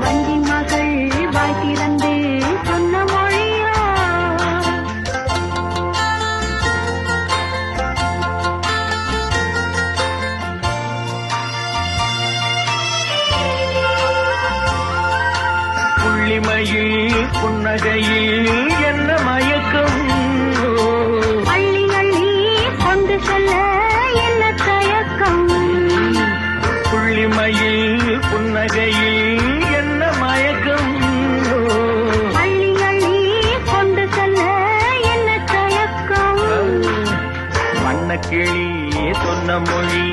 வஞ்சி மகள் வாய் திறந்து சொன்ன மொழியா புள்ளிமையில் புன்னகையில் என்ன மயக்கம் அள்ளி அள்ளி கொண்டு செல்ல என்ன தயக்கம் புள்ளிமையில் புன்னகையில் என்ன மயக்கம் அள்ளி அள்ளி கொண்டு செல்ல என்ன தயக்கம் வண்ணக்கிளி சொன்ன மொழி